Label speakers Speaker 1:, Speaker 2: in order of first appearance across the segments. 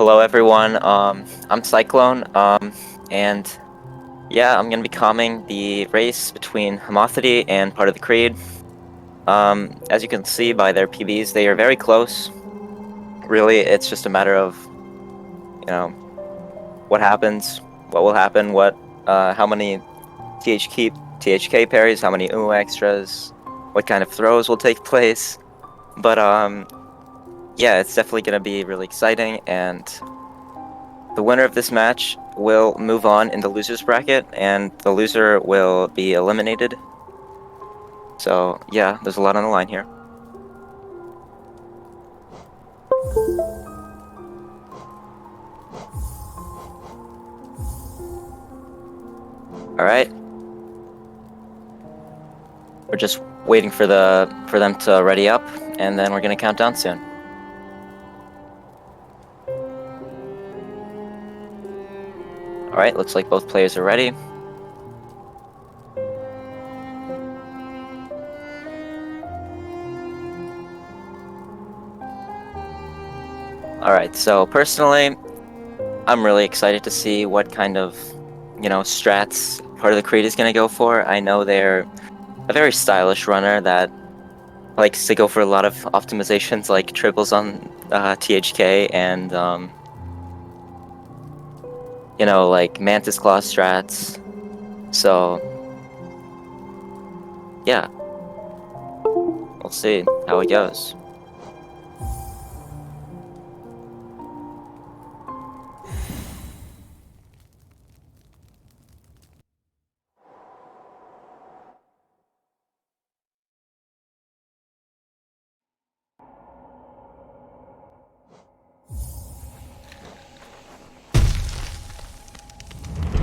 Speaker 1: Hello everyone, I'm Cyclone, and yeah, I'm gonna be calming the race between homothety and part of the creed. As you can see by their PBs, they are very close. Really, it's just a matter of, what happens, what will happen, how many THK parries, how many extras, what kind of throws will take place. But, yeah, it's definitely gonna be really exciting, and the winner of this match will move on in the loser's bracket, and the loser will be eliminated. So, yeah, there's a lot on the line here. Alright. We're just waiting for them to ready up, and then we're gonna count down soon. Alright, looks like both players are ready. Alright, so personally, I'm really excited to see what kind of, strats part of the creed is gonna go for. I know they're a very stylish runner that likes to go for a lot of optimizations like triples on THK and, like Mantis Claw strats. So, yeah, we'll see how it goes.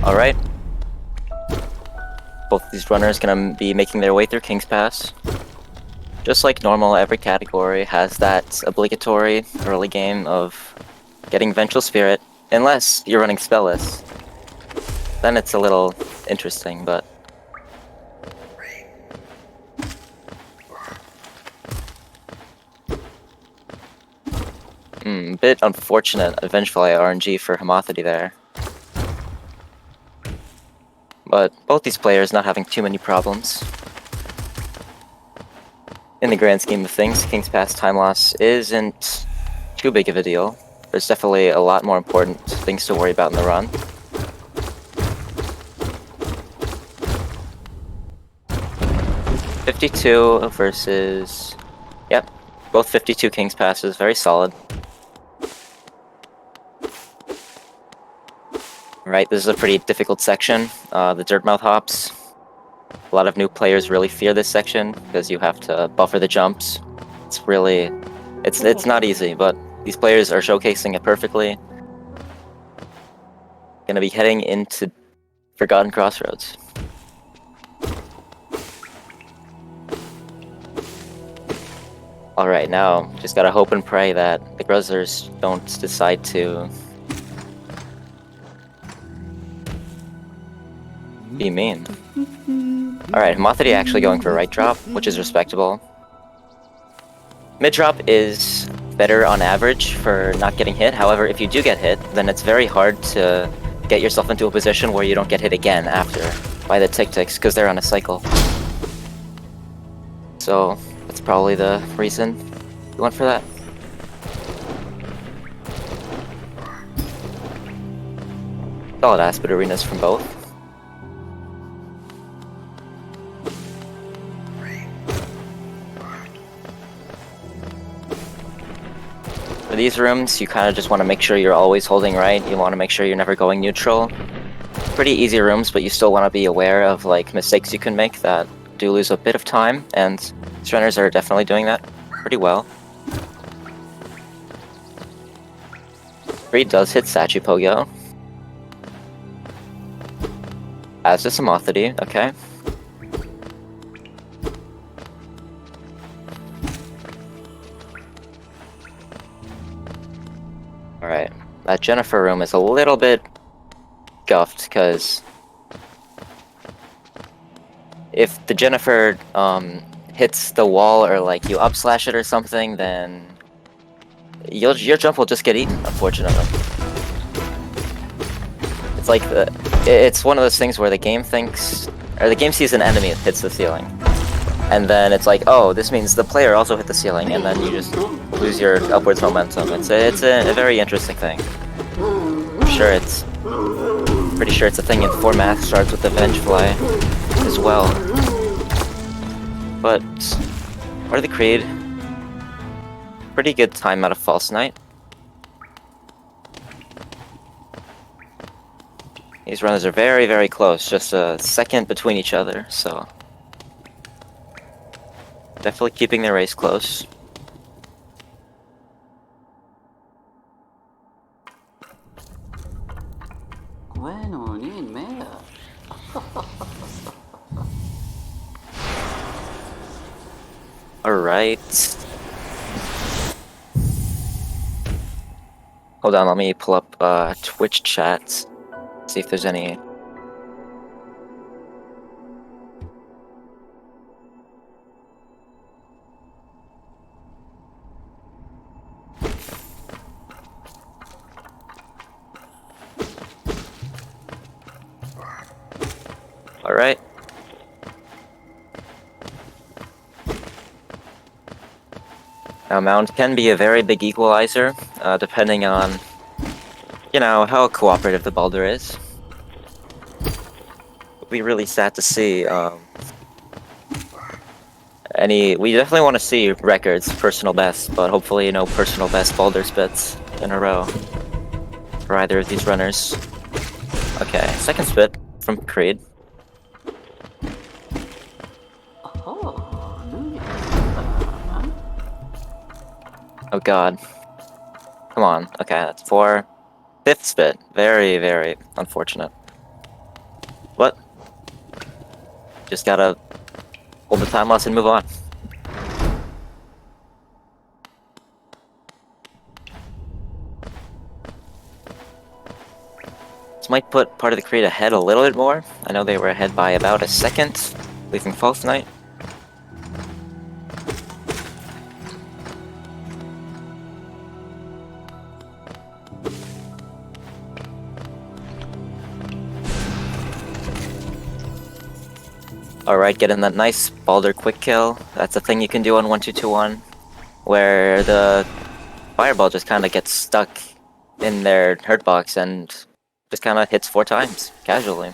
Speaker 1: Alright. Both of these runners gonna be making their way through King's Pass. Just like normal, every category has that obligatory early game of getting Vengeful Spirit, unless you're running Spellless. Then it's a little interesting, but... bit unfortunate Vengeful RNG for Homothety there. But both these players not having too many problems. In the grand scheme of things, King's Pass time loss isn't too big of a deal. There's definitely a lot more important things to worry about in the run. $52 versus... Yep, both 52 King's Passes, very solid. Right, this is a pretty difficult section, the Dirtmouth hops. A lot of new players really fear this section because you have to buffer the jumps. It's really... It's not easy, but these players are showcasing it perfectly. Gonna be heading into Forgotten Crossroads. Alright, now, just gotta hope and pray that the Gruzzlers don't decide to be mean. Alright, Homothety actually going for right drop, which is respectable. Mid drop is better on average for not getting hit. However, if you do get hit, then it's very hard to get yourself into a position where you don't get hit again after by the tick-ticks, because they're on a cycle. So, that's probably the reason you went for that. Solid Aspid arenas from both. For these rooms, you kind of just want to make sure you're always holding right. You want to make sure you're never going neutral. Pretty easy rooms, but you still want to be aware of like mistakes you can make that do lose a bit of time, and these runners are definitely doing that pretty well. Creed does hit Sachi Pogo. As does Homothety, okay. Alright, that Jennifer room is a little bit scuffed, because if the Jennifer hits the wall or like you up slash it or something, then your jump will just get eaten, unfortunately. like it's one of those things where the game thinks, or the game sees an enemy that hits the ceiling, and then it's like, oh, this means the player also hit the ceiling, and then you just lose your upwards momentum. It's a very interesting thing. Pretty sure it's a thing in 4 math starts with the Vengefly as well. But partofthecreed, pretty good time out of False Knight. These runners are very, very close, just a second between each other, so definitely keeping their race close.
Speaker 2: Bueno, ni mera.
Speaker 1: Alright. Hold on, let me pull up Twitch chat. See if there's any. Alright. Now, Mound can be a very big equalizer, depending on, you know, how cooperative the Balder is. It'll be really sad to see. We definitely want to see records, personal best, but hopefully no personal best Balder spits in a row for either of these runners. Okay, second spit from Creed. Oh god. Come on. Okay, that's 4. 5th spit. Very, very unfortunate. What? Just gotta hold the time loss and move on. This might put partofthecreed ahead a little bit more. I know they were ahead by about a second, leaving False Knight. Alright, getting that nice Balder quick kill. That's a thing you can do on 1-2-2-1, where the fireball just kind of gets stuck in their hurt box and just kind of hits 4 times, casually.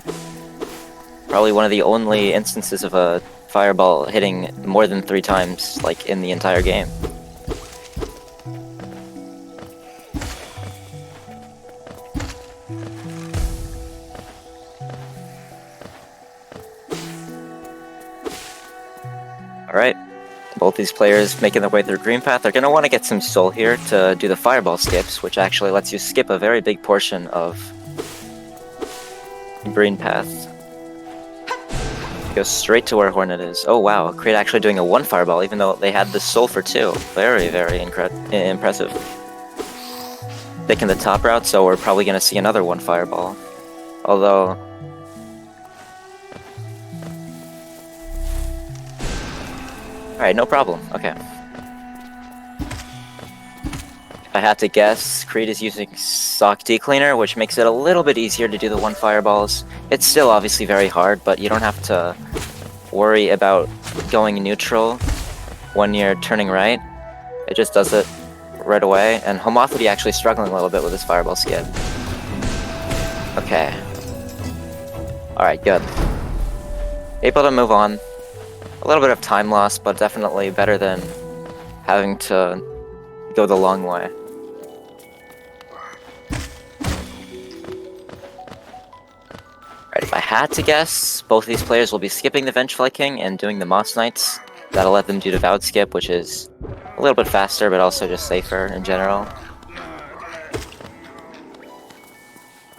Speaker 1: Probably one of the only instances of a fireball hitting more than 3 times, like, in the entire game. Alright, both these players making their way through Green Path. They're going to want to get some soul here to do the fireball skips, which actually lets you skip a very big portion of Green Path. Go straight to where Hornet is. Oh wow, Creed actually doing a 1 fireball, even though they had the soul for 2. Very, very impressive. Taking the top route, so we're probably going to see another 1 fireball. Although... Alright, no problem. Okay. If I had to guess, Creed is using Sock D-Cleaner, which makes it a little bit easier to do the 1 fireballs. It's still obviously very hard, but you don't have to worry about going neutral when you're turning right. It just does it right away, and homothety actually struggling a little bit with his fireball skip. Okay. Alright, good. Able to move on. A little bit of time loss, but definitely better than having to go the long way. Alright, if I had to guess, both of these players will be skipping the Vengefly King and doing the Moss Knights. That'll let them do Devout Skip, which is a little bit faster, but also just safer in general.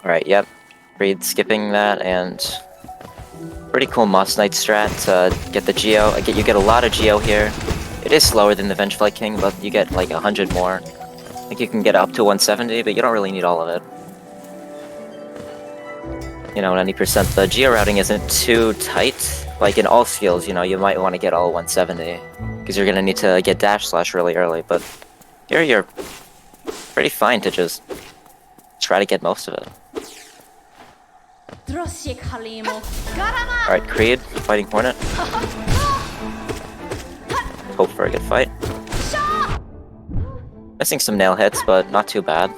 Speaker 1: Alright, yep. Creed skipping that, and pretty cool Moss Knight strat to get the Geo. You get a lot of Geo here. It is slower than the Vengefly King, but you get like 100 more. I think you can get up to 170, but you don't really need all of it. You know, at any percent, the Geo routing isn't too tight. Like in all skills, you know, you might want to get all 170, because you're going to need to get dash slash really early, but here you're pretty fine to just try to get most of it. Alright, Creed, fighting Hornet. Hope for a good fight. Missing some nail hits, but not too bad.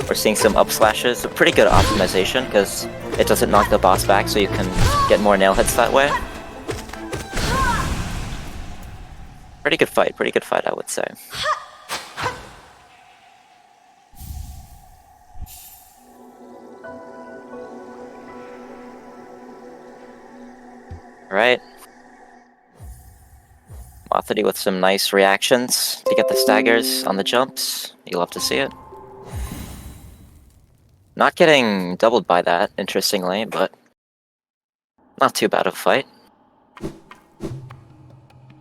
Speaker 1: We're seeing some up slashes, a pretty good optimization, because it doesn't knock the boss back, so you can get more nail hits that way. Pretty good fight, I would say. Alright. Homothety with some nice reactions to get the staggers on the jumps. You love to see it. Not getting doubled by that, interestingly, but not too bad of a fight.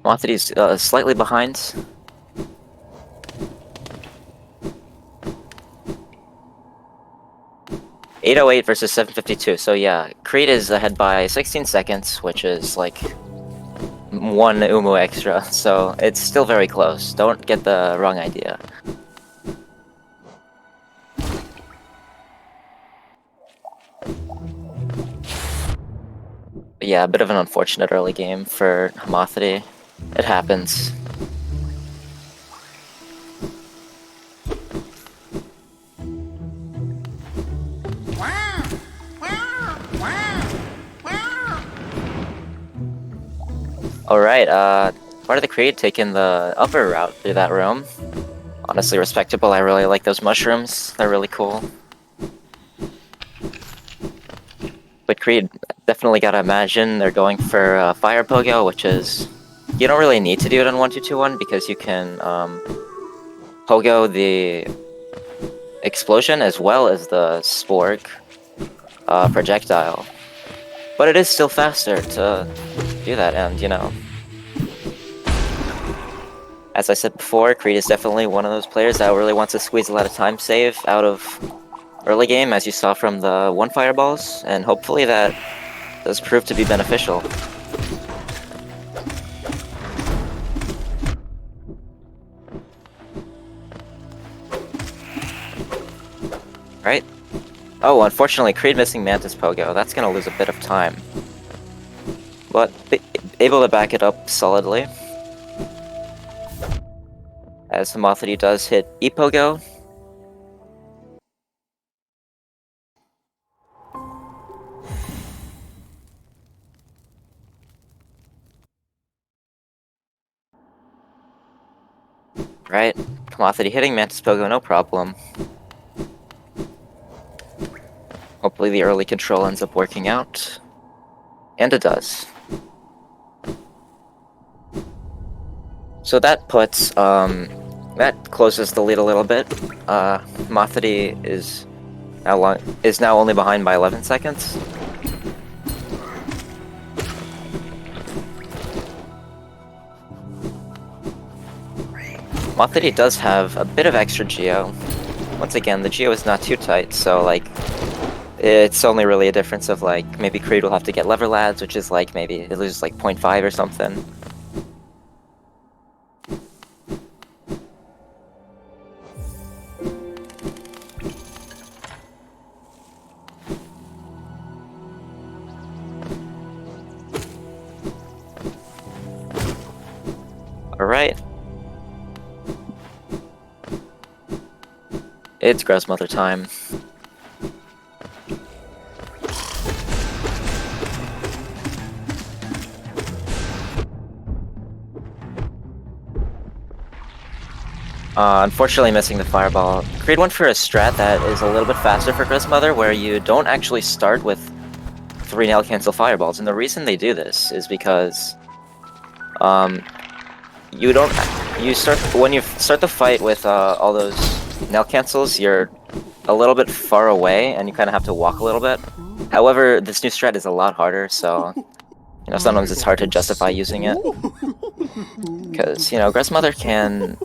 Speaker 1: Homothety's slightly behind. .808 versus 752, so yeah, Creed is ahead by 16 seconds, which is like one Umu extra, so it's still very close. Don't get the wrong idea. But yeah, a bit of an unfortunate early game for Homothety. It happens. Alright, part of the Creed taking the upper route through that room. Honestly respectable, I really like those mushrooms, they're really cool. But Creed, definitely gotta imagine they're going for Fire Pogo, which is... You don't really need to do it on 1-2-2-1 because you can Pogo the explosion as well as the Spork projectile. But it is still faster to do that, and you know... As I said before, Creed is definitely one of those players that really wants to squeeze a lot of time save out of early game, as you saw from the 1 fireballs, and hopefully that does prove to be beneficial. Right? Oh, unfortunately, Creed missing Mantis Pogo. That's gonna lose a bit of time. But able to back it up solidly. As Homothety does hit E-Pogo. Right, Homothety hitting Mantis Pogo, no problem. Hopefully the early control ends up working out. And it does. So that puts, that closes the lead a little bit. Homothety is now only behind by 11 seconds. Homothety does have a bit of extra geo. Once again, the geo is not too tight, so like, it's only really a difference of like, maybe Creed will have to get lever lads, which is like, maybe it loses like 0.5 or something. Alright. It's Grandmother time. Unfortunately missing the fireball. Creed went for a strat that is a little bit faster for Grandmother, where you don't actually start with 3 nail cancel fireballs, and the reason they do this is because when you start the fight with all those nail cancels, you're a little bit far away and you kind of have to walk a little bit. However, this new strat is a lot harder, so you know, sometimes it's hard to justify using it, because you know, Grandmother can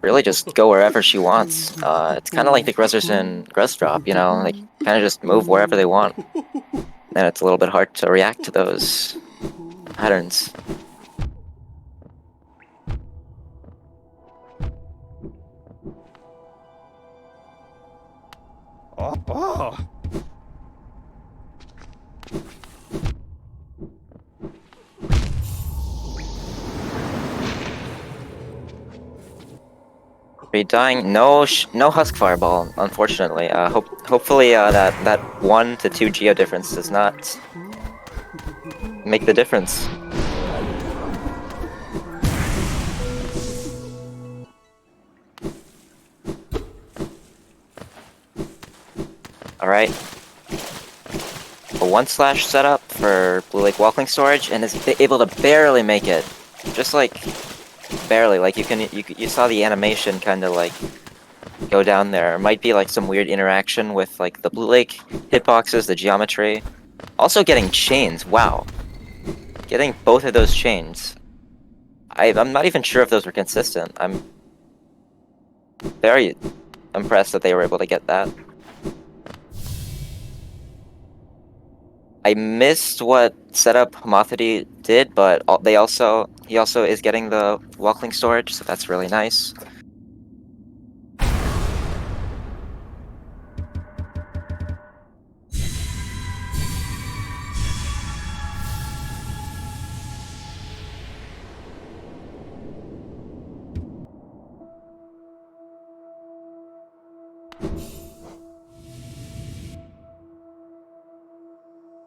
Speaker 1: really just go wherever she wants. It's kind of like the Gruzzers in Gruzz Drop, you know, they kind of just move wherever they want, and it's a little bit hard to react to those patterns. Redying, no Husk Fireball, unfortunately. Hopefully that 1 to 2 geo difference does not make the difference. Alright. A 1/slash setup for Blue Lake Walking Storage, and is able to barely make it. Just like, barely. Like, you saw the animation kind of like go down there. It might be like some weird interaction with like the Blue Lake hitboxes, the geometry. Also getting chains, wow. Getting both of those chains. I'm not even sure if those were consistent. I'm very impressed that they were able to get that. I missed what setup homothety did, but he also is getting the walking storage, so that's really nice.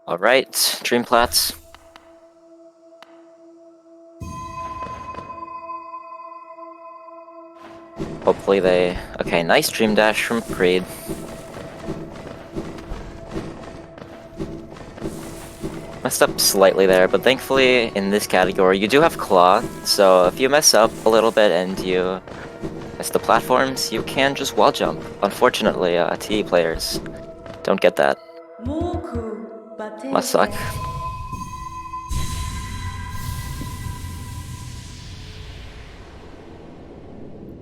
Speaker 1: Alright, Dreamplats. Hopefully they... Okay, nice Dream Dash from Creed. Messed up slightly there, but thankfully in this category you do have Claw, so if you mess up a little bit and you miss the platforms, you can just wall jump. Unfortunately, TE players don't get that. Must suck.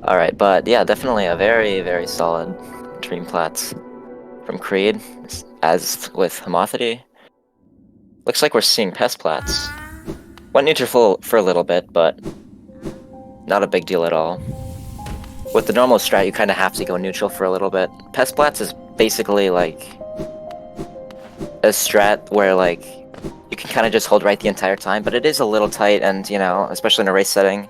Speaker 1: Alright, but yeah, definitely a very, very solid Dreamplats from Creed, as with homothety. Looks like we're seeing Pestplats. Went neutral for a little bit, but not a big deal at all. With the normal strat, you kind of have to go neutral for a little bit. Pestplats is basically like a strat where like you can kind of just hold right the entire time, but it is a little tight, and you know, especially in a race setting,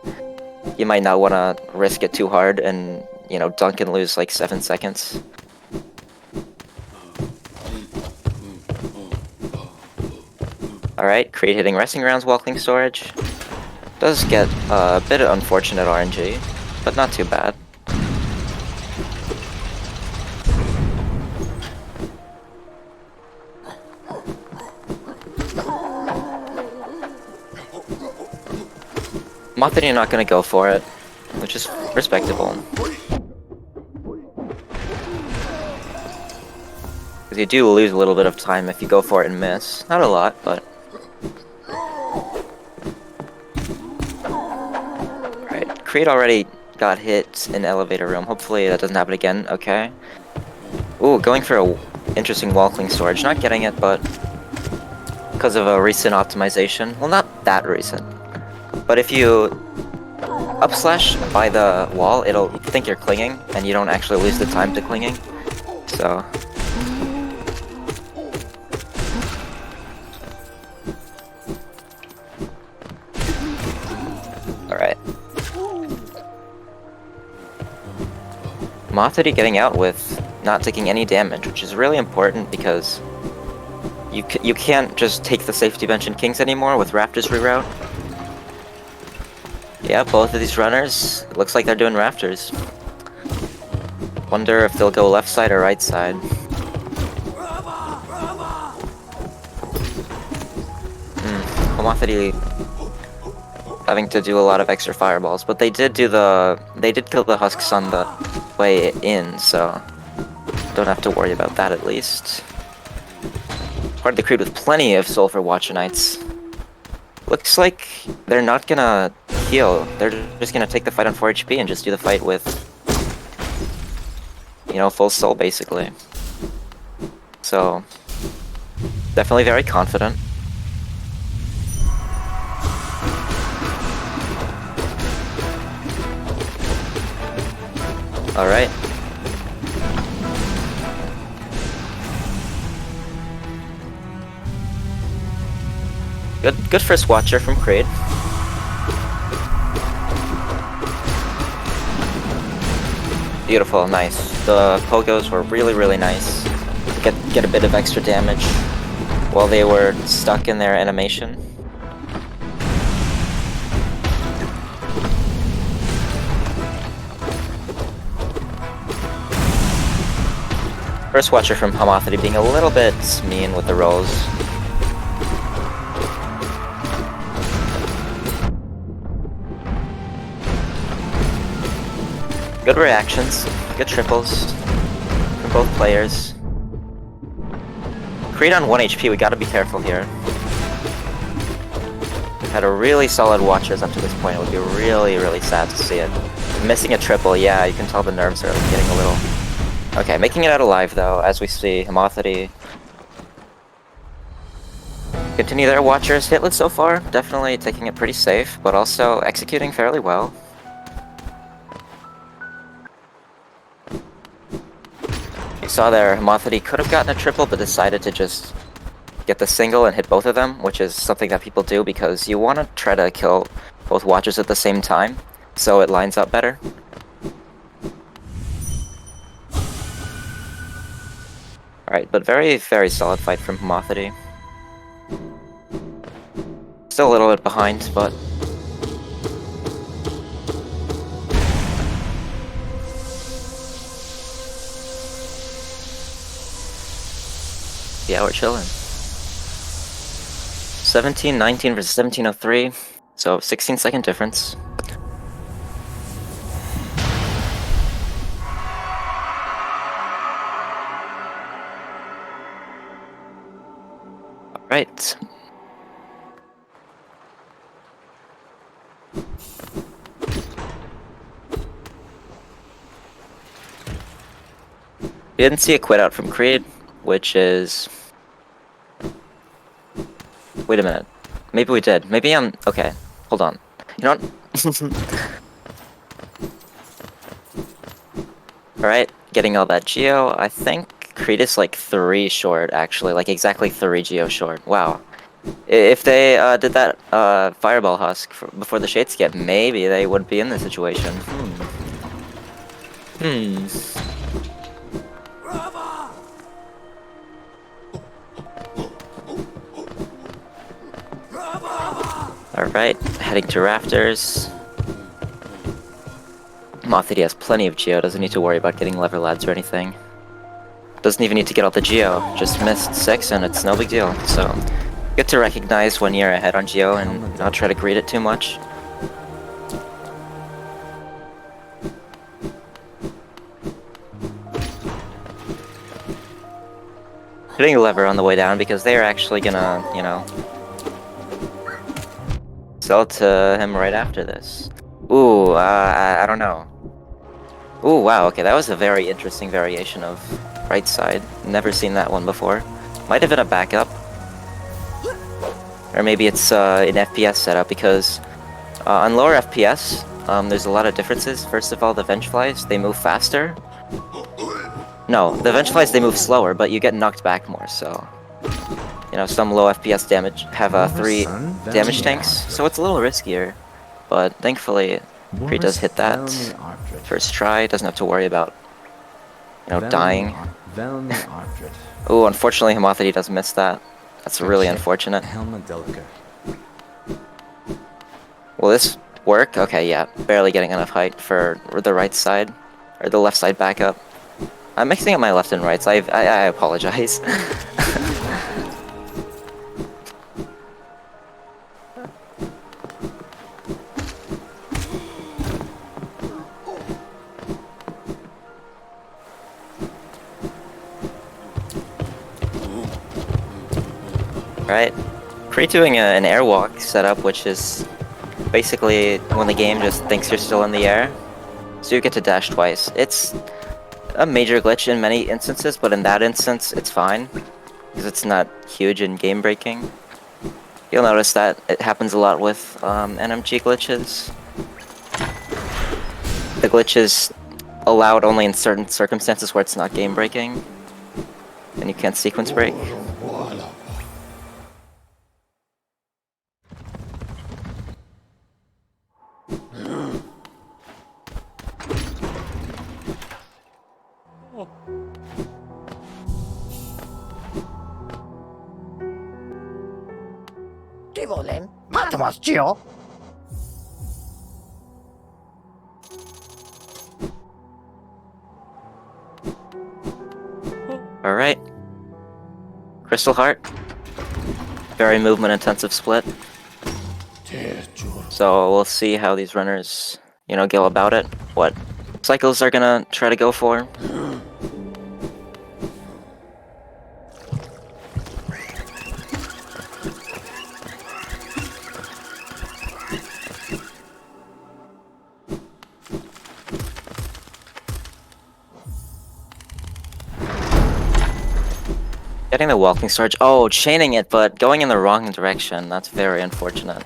Speaker 1: you might not want to risk it too hard and, you know, dunk and lose like 7 seconds. Alright, Creed hitting Resting Grounds Walking Storage. Does get a bit of unfortunate RNG, but not too bad. Homothety not gonna go for it, which is respectable. Because you do lose a little bit of time if you go for it and miss. Not a lot, but... Right, Creed already got hit in Elevator Room. Hopefully that doesn't happen again, okay. Ooh, going for a interesting walking storage. Not getting it, but... because of a recent optimization. Well, not that recent. But if you upslash by the wall, it'll think you're clinging, and you don't actually lose the time to clinging. So... Alright. Homothety getting out with not taking any damage, which is really important because you can't just take the safety bench in Kings anymore with Rafters reroute. Yeah, both of these runners, it looks like they're doing Rafters. Wonder if they'll go left side or right side. Homothety having to do a lot of extra fireballs, but they did kill the Husks on the way in, so don't have to worry about that at least. Partofthecreed with plenty of Sulfur Watcher Knights. Looks like they're not gonna heal. They're just gonna take the fight on 4 HP and just do the fight with, you know, full soul basically. So definitely very confident. Alright. Good first watcher from Creed. Beautiful, nice. The pogos were really, really nice. Get a bit of extra damage while they were stuck in their animation. First watcher from Homothety being a little bit mean with the rolls. Good reactions, good triples from both players. Creed on 1 HP, we gotta be careful here. Had a really solid watchers up to this point. It would be really, really sad to see it. Missing a triple, yeah, you can tell the nerves are getting a little... Okay, making it out alive though, as we see Homothety continue their watchers hitless so far. Definitely taking it pretty safe, but also executing fairly well. You saw there, Homothety could have gotten a triple, but decided to just get the single and hit both of them, which is something that people do because you want to try to kill both watchers at the same time, so it lines up better. Alright, but very, very solid fight from Homothety. Still a little bit behind, but... yeah, we're chilling. 1719 versus 1703, so 16-second difference. Alright. We didn't see a quit out from Creed, which is... wait a minute. Maybe we did. Maybe I'm... okay, hold on. You know what? Alright, getting all that Geo. I think Creed is like 3 short, actually. Like exactly 3 Geo short. Wow. If they did that Fireball Husk before the Shade Skip, maybe they would be in this situation. Alright, heading to Rafters. Homothety has plenty of Geo, doesn't need to worry about getting lever lads or anything. Doesn't even need to get all the Geo, just missed 6 and it's no big deal, so... good to recognize when you're ahead on Geo and not try to greed it too much. Hitting the lever on the way down because they're actually gonna, you know... sell to him right after this. Ooh, I don't know. Ooh, wow, okay, that was a very interesting variation of right side. Never seen that one before. Might have been a backup. Or maybe it's an FPS setup, because on lower FPS, there's a lot of differences. First of all, the Vengeflies, they move faster. No, the Vengeflies, they move slower, but you get knocked back more, so... you know, some low FPS damage have 3 damage tanks, so it's a little riskier. But thankfully, Creed does hit that first try, doesn't have to worry about, you know, dying. Ooh, unfortunately, Homothety does miss that. That's really unfortunate. Will this work? Okay, yeah, barely getting enough height for the right side, or the left side backup. I'm mixing up my left and rights, I apologize. Right, Creed doing an airwalk setup, which is basically when the game just thinks you're still in the air, so you get to dash twice. It's a major glitch in many instances, but in that instance, it's fine, because it's not huge and game-breaking. You'll notice that it happens a lot with NMG glitches. The glitch is allowed only in certain circumstances where it's not game-breaking, and you can't sequence break. Alright. Crystal Heart. Very movement intensive split. So we'll see how these runners, go about it. What cycles are gonna try to go for. Getting the walking surge. Oh, chaining it, but going in the wrong direction. That's very unfortunate.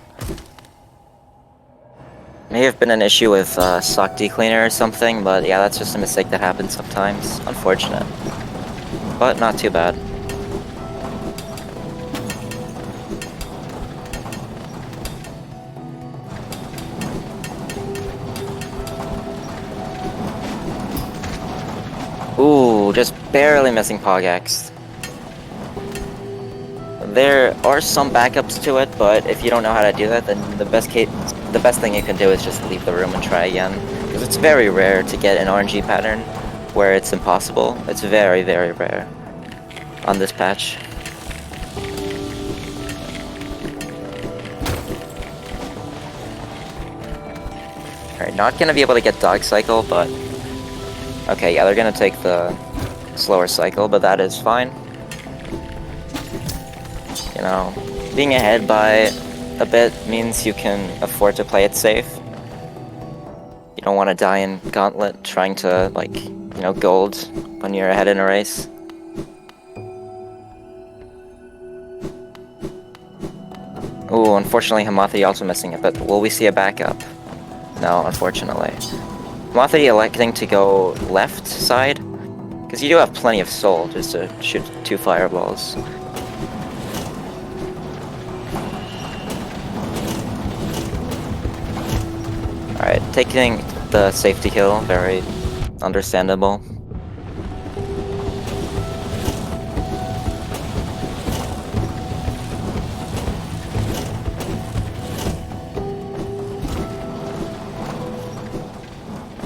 Speaker 1: May have been an issue with sock decleaner or something, but yeah, that's just a mistake that happens sometimes. Unfortunate. But not too bad. Ooh, just barely missing Pogax. There are some backups to it, but if you don't know how to do that, then the best thing you can do is just leave the room and try again. Because it's very rare to get an RNG pattern where it's impossible. It's very, very rare on this patch. Alright, not gonna be able to get Dog Cycle, but... Okay, yeah, they're gonna take the slower cycle, but that is fine. Being ahead by a bit means you can afford to play it safe. You don't want to die in Gauntlet trying to, gold when you're ahead in a race. Ooh, unfortunately Homothety also missing it, but will we see a backup? No, unfortunately. Homothety electing to go left side, because you do have plenty of soul just to shoot 2 fireballs. Alright, taking the safety kill, very understandable.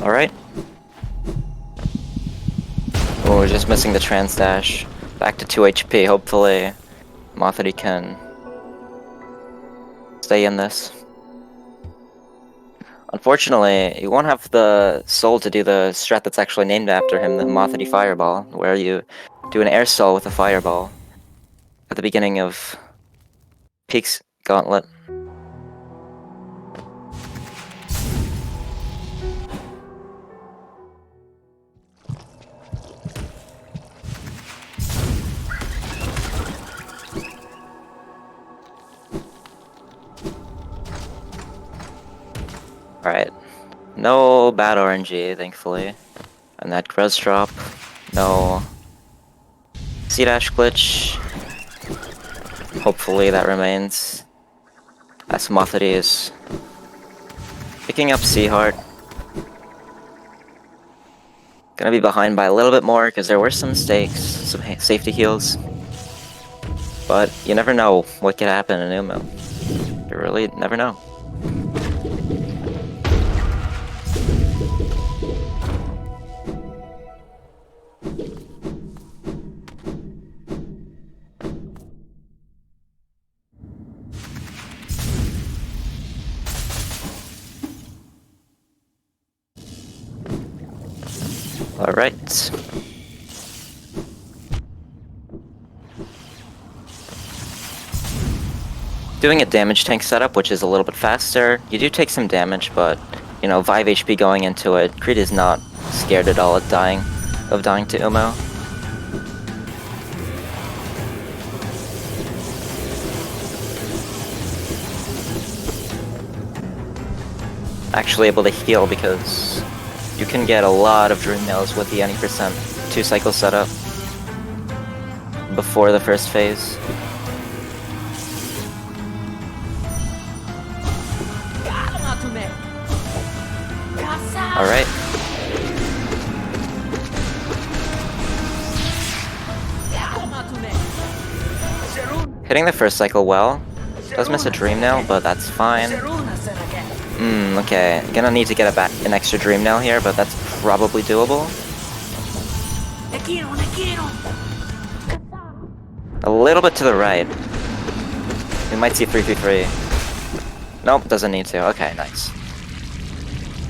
Speaker 1: Alright. Oh, we're just missing the trans dash. Back to 2 HP, hopefully Homothety can stay in this. Unfortunately, you won't have the soul to do the strat that's actually named after him, the Homothety Fireball, where you do an air stall with a fireball at the beginning of Peak's Gauntlet. Alright. No bad RNG, thankfully. And that Gruz drop. No C-dash glitch. Hopefully that remains. As Homothety is picking up C-Heart. Gonna be behind by a little bit more because there were some mistakes, some safety heals. But you never know what could happen in Umo. You really never know. Alright. Doing a damage tank setup, which is a little bit faster. You do take some damage, but, 5 HP going into it. Creed is not scared at all of dying to Umo. Actually able to heal because you can get a lot of Dream Nails with the any percent 2 cycle setup before the first phase. Alright. Hitting the first cycle well. Does miss a dream nail, but that's fine. Okay. Gonna need to get an extra dream nail here, but that's probably doable. A little bit to the right. We might see 333. Nope, doesn't need to. Okay, nice.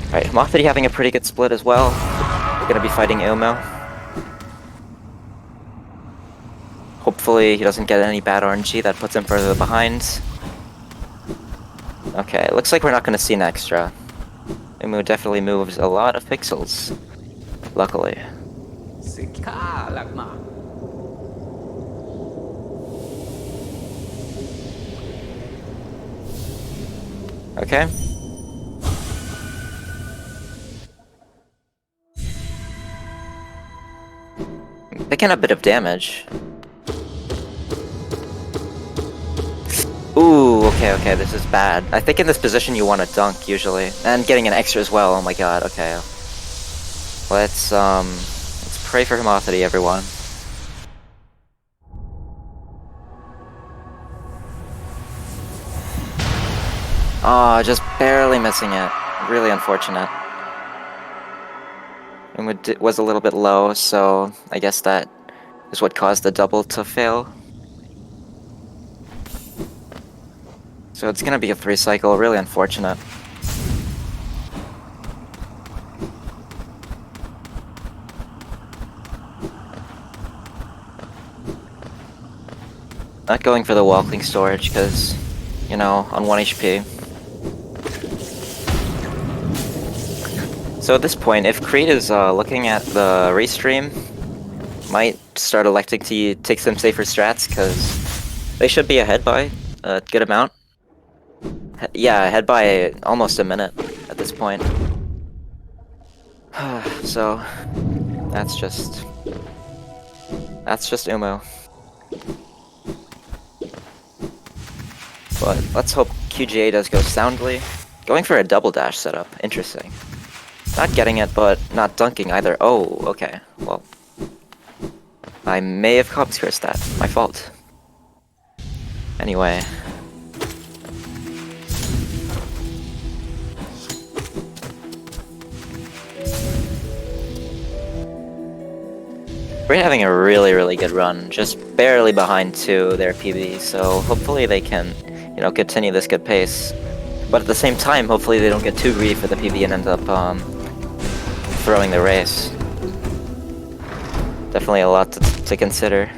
Speaker 1: Alright, homothety having a pretty good split as well. We're gonna be fighting Umo. Hopefully he doesn't get any bad RNG that puts him further behind. Okay, looks like we're not gonna see an extra. Umu definitely moves a lot of pixels. Luckily. Okay. Taking a bit of damage. Ooh, okay, this is bad. I think in this position you want to dunk, usually. And getting an extra as well, oh my god, okay. Let's pray for homothety, everyone. Oh, just barely missing it. Really unfortunate. It was a little bit low, so I guess that is what caused the double to fail. So it's gonna be a 3 cycle, really unfortunate. Not going for the walking storage, because, you know, on 1 HP. So at this point, if Creed is looking at the restream, might start electing to take some safer strats, because they should be ahead by a good amount. Yeah, ahead by almost a minute at this point. So, that's just Umo. But let's hope QGA does go soundly. Going for a double dash setup, interesting. Not getting it, but not dunking either. Oh, okay, well. I may have cursed that, my fault. Anyway. We're having a really good run, just barely behind 2 their PB, so hopefully they can, you know, continue this good pace. But at the same time, hopefully they don't get too greedy for the PB and end up throwing the race. Definitely a lot to consider.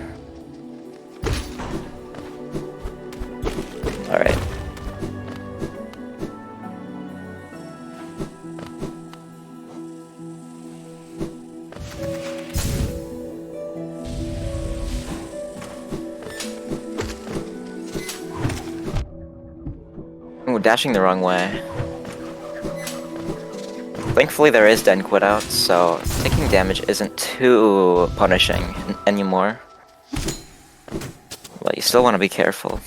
Speaker 1: Alright. Ooh, dashing the wrong way. Thankfully there is Den Quit out, so taking damage isn't too punishing anymore. But you still want to be careful.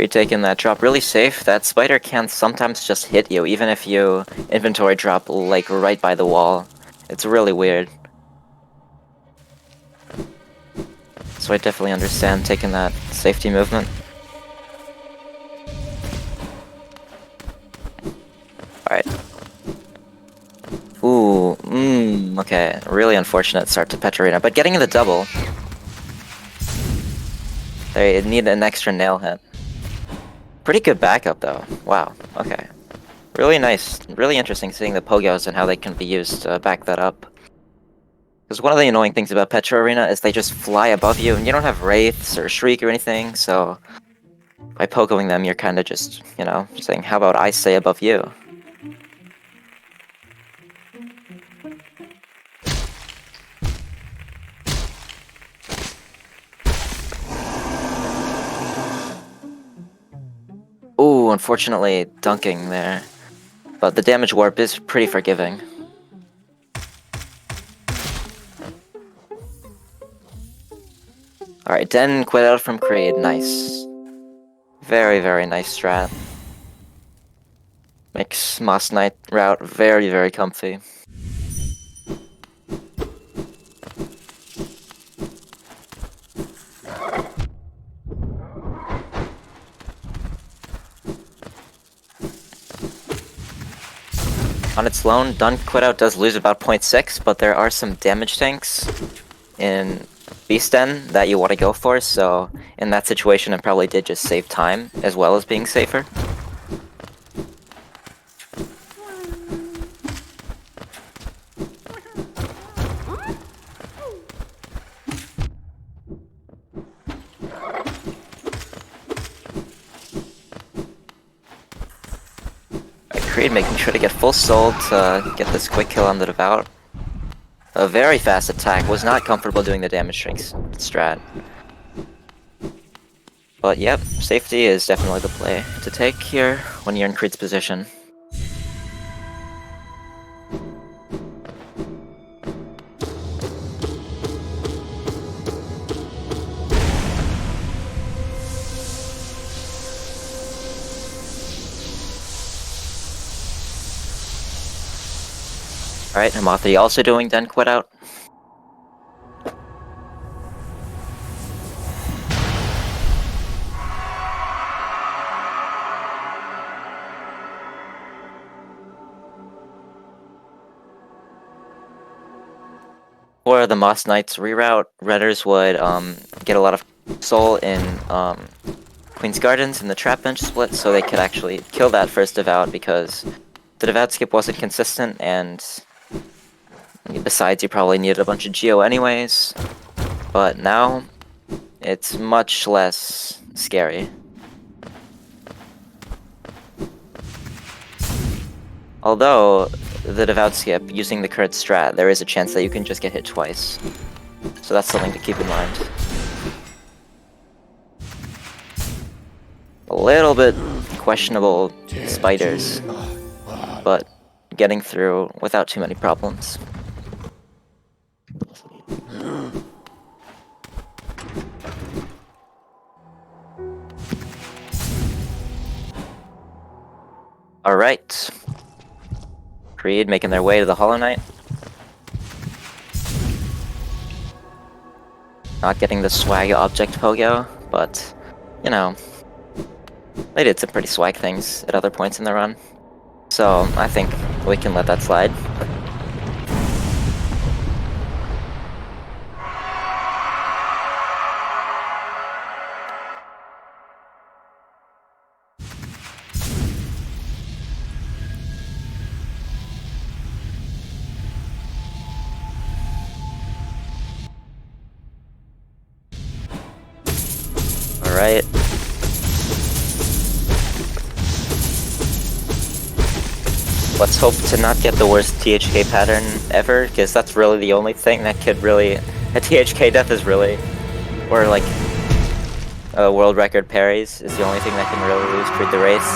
Speaker 1: Taking that drop really safe. That spider can sometimes just hit you, even if you inventory drop like right by the wall. It's really weird. So I definitely understand taking that safety movement. Alright. Ooh, okay. Really unfortunate start to Petrarina, but getting in the double. They need an extra nail hit. Pretty good backup though. Wow, okay. Really nice, really interesting seeing the pogos and how they can be used to back that up. Because one of the annoying things about Petra Arena is they just fly above you and you don't have Wraiths or Shriek or anything, so by pogoing them you're kind of just, you know, saying, how about I stay above you? Ooh, unfortunately dunking there. But the damage warp is pretty forgiving. Alright, Den quit out from Creed, nice. Very nice strat. Makes Moss Knight route very, very comfy. On its own, Dun Quitout does lose about 0.6, but there are some damage tanks in Beast Den that you want to go for, so in that situation it probably did just save time as well as being safer. Creed making sure to get full soul to get this quick kill on the Devout. A very fast attack, was not comfortable doing the damage strength strat. But yep, safety is definitely the play to take here when you're in Creed's position. Alright, homothety also doing Den Quit Out. For the Moss Knight's reroute, Redders would get a lot of soul in Queen's Gardens in the trap bench split, so they could actually kill that first Devout because the Devout skip wasn't consistent, and besides you probably needed a bunch of Geo anyways. But now, it's much less scary. Although, the Devout skip, using the current strat, there is a chance that you can just get hit twice. So that's something to keep in mind. A little bit questionable spiders, but getting through without too many problems. Alright. Creed making their way to the Hollow Knight. Not getting the swag object pogo, but, you know, they did some pretty swag things at other points in the run. So, I think we can let that slide. Alright. Let's hope to not get the worst THK pattern ever, because that's really the only thing that could really... A THK death is really... Or like... world record parries is the only thing that can really lose Creed the race.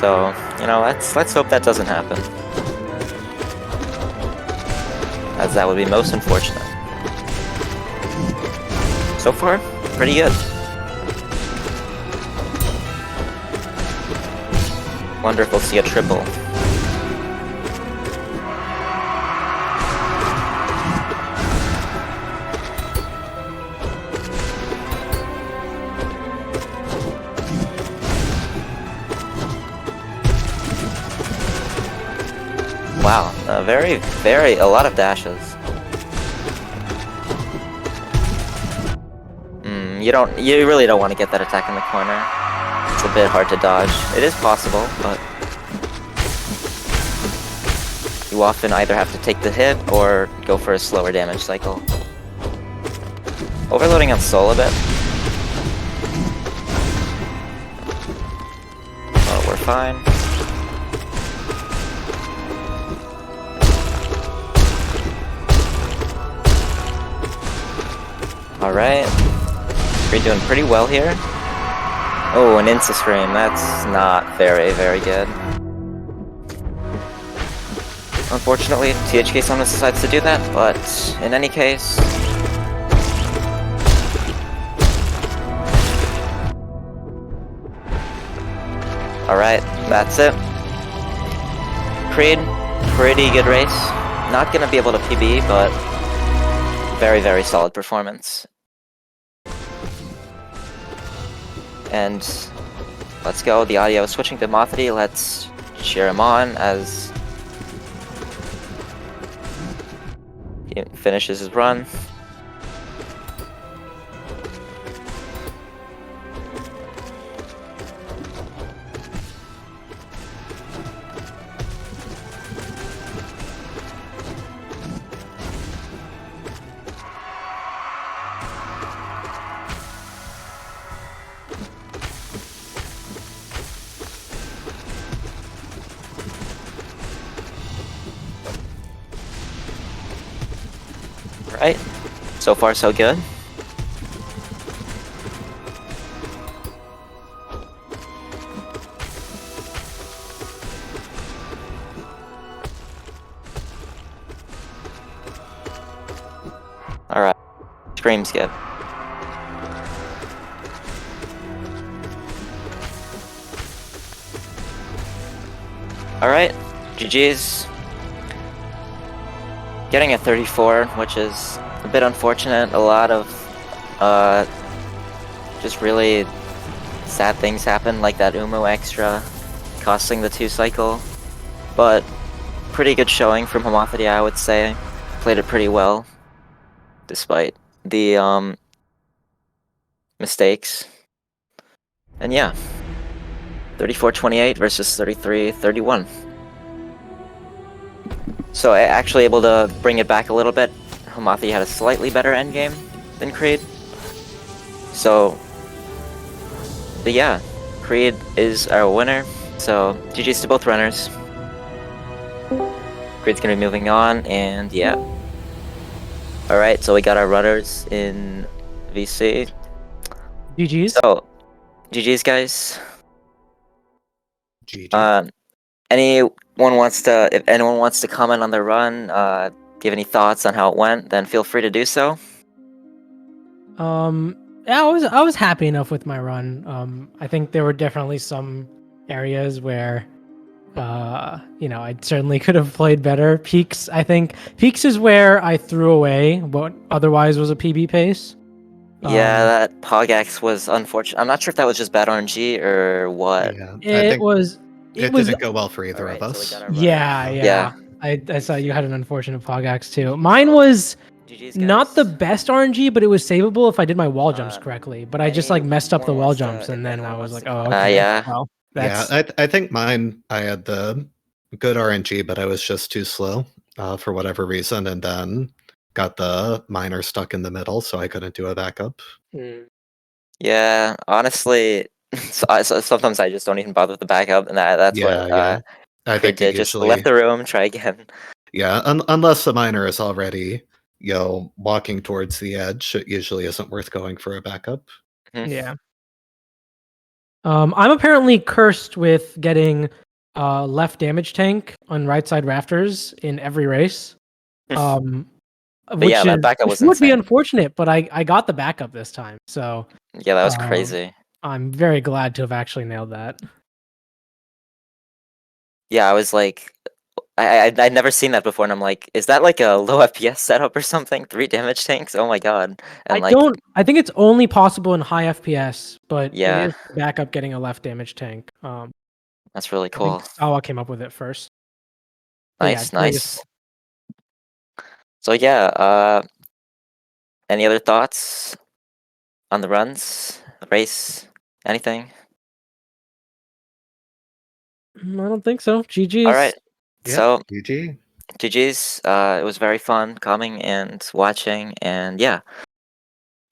Speaker 1: So, you know, let's hope that doesn't happen. As that would be most unfortunate. So far, pretty good. Wonderful to see a triple. Wow, a lot of dashes. You really don't want to get that attack in the corner. It's a bit hard to dodge. It is possible, but you often either have to take the hit or go for a slower damage cycle. Overloading on soul a bit. Oh, we're fine. Alright. We're doing pretty well here. Oh, an Insta-Stream. That's not very, very good. Unfortunately, THK sometimes decides to do that, but in any case... Alright, that's it. Creed, pretty good race. Not gonna be able to PB, but very, very solid performance. And let's go. The audio is switching to homothety. Let's cheer him on as he finishes his run. Right, so far so good. Alright, screams good. Alright, GG's. Getting a 34, which is a bit unfortunate. A lot of just really sad things happen, like that Umo extra costing the 2 cycle. But pretty good showing from homothety, I would say. Played it pretty well, despite the mistakes. And yeah, 34-28 versus 33-31. So actually able to bring it back a little bit. Homothety had a slightly better endgame than Creed. So, but yeah, Creed is our winner. So GG's to both runners. Creed's gonna be moving on, and yeah. Alright, so we got our runners in VC.
Speaker 3: GG's.
Speaker 1: So, GG's guys.
Speaker 4: GG.
Speaker 1: If anyone wants to comment on their run, give any thoughts on how it went, then feel free to do so.
Speaker 3: Yeah, I was happy enough with my run. I think there were definitely some areas where I certainly could have played better. Peaks, I think Peaks is where I threw away what otherwise was a PB pace.
Speaker 1: Yeah, that Pogax was unfortunate. I'm not sure if that was just bad RNG or what.
Speaker 4: Yeah, I
Speaker 3: It
Speaker 4: think
Speaker 3: was
Speaker 4: didn't go well for either
Speaker 1: Alright,
Speaker 4: of
Speaker 1: so we
Speaker 4: us.
Speaker 1: got our runners.
Speaker 3: yeah. I saw you had an unfortunate Pogax too. Mine was
Speaker 1: GG's,
Speaker 3: not the
Speaker 1: guys.
Speaker 3: best RNG, but it was savable if I did my wall jumps correctly. But I just like messed up the
Speaker 1: anyone
Speaker 3: wall
Speaker 1: wants to-
Speaker 3: jumps, and
Speaker 1: if
Speaker 3: then
Speaker 1: anyone
Speaker 3: I was
Speaker 1: wants
Speaker 3: like,
Speaker 1: to
Speaker 3: oh,
Speaker 1: comment-
Speaker 3: okay.
Speaker 1: yeah.
Speaker 3: Well,
Speaker 4: Yeah,
Speaker 3: that's
Speaker 4: I think mine, I had the good RNG, but I was just too slow for whatever reason, and then got the miner stuck in the middle, so I couldn't do a backup.
Speaker 1: Yeah, honestly, so sometimes I just don't even bother with the backup, and that's what
Speaker 4: I
Speaker 1: Creed
Speaker 4: think it
Speaker 1: did. Just
Speaker 4: usually,
Speaker 1: left the room, try again.
Speaker 4: yeah, unless the miner is already, walking towards the edge, it usually isn't worth going for a backup.
Speaker 3: yeah. I'm apparently cursed with getting left damage tank on right side rafters in every race.
Speaker 1: But yeah, that backup was
Speaker 3: would be
Speaker 1: insane.
Speaker 3: unfortunate, but I got the backup this time, so
Speaker 1: Yeah, that was crazy.
Speaker 3: I'm very glad to have actually nailed that.
Speaker 1: Yeah, I was like, I'd never seen that before, and I'm like, is that like a low FPS setup or something? 3 damage tanks? Oh my god! And
Speaker 3: I think it's only possible in high FPS, but
Speaker 1: Yeah.
Speaker 3: it is backup getting a left damage tank.
Speaker 1: That's really
Speaker 3: I think
Speaker 1: cool.
Speaker 3: Sawa came up with it first. But yeah,
Speaker 1: Nice,
Speaker 3: it's very
Speaker 1: nice. So yeah, any other thoughts on the runs, the race, anything?
Speaker 3: I don't think so. GG's.
Speaker 1: All right.
Speaker 4: Yeah,
Speaker 1: So
Speaker 4: GG.
Speaker 1: GG's. It was very fun coming and watching, and yeah.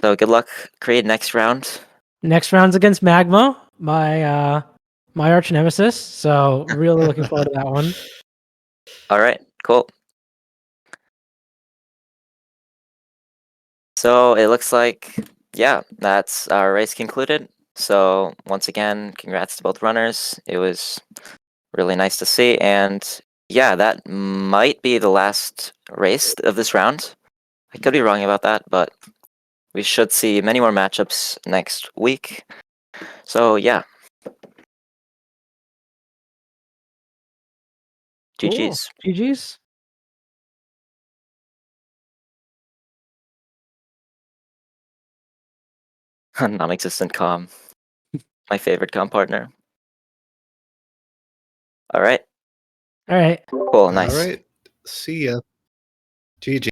Speaker 1: So good luck, Creed, next round.
Speaker 3: Next round's against Magma, my arch nemesis. So really looking forward to that one.
Speaker 1: All right, cool. So it looks like, yeah, that's our race concluded. So once again, congrats to both runners. It was really nice to see, and yeah, that might be the last race of this round. I could be wrong about that, but we should see many more matchups next week. So yeah. GG's.
Speaker 3: GG's.
Speaker 1: Non-existent comm. My favorite comm partner. All right.
Speaker 3: All right.
Speaker 1: Cool. Nice.
Speaker 4: All right. See ya. GG.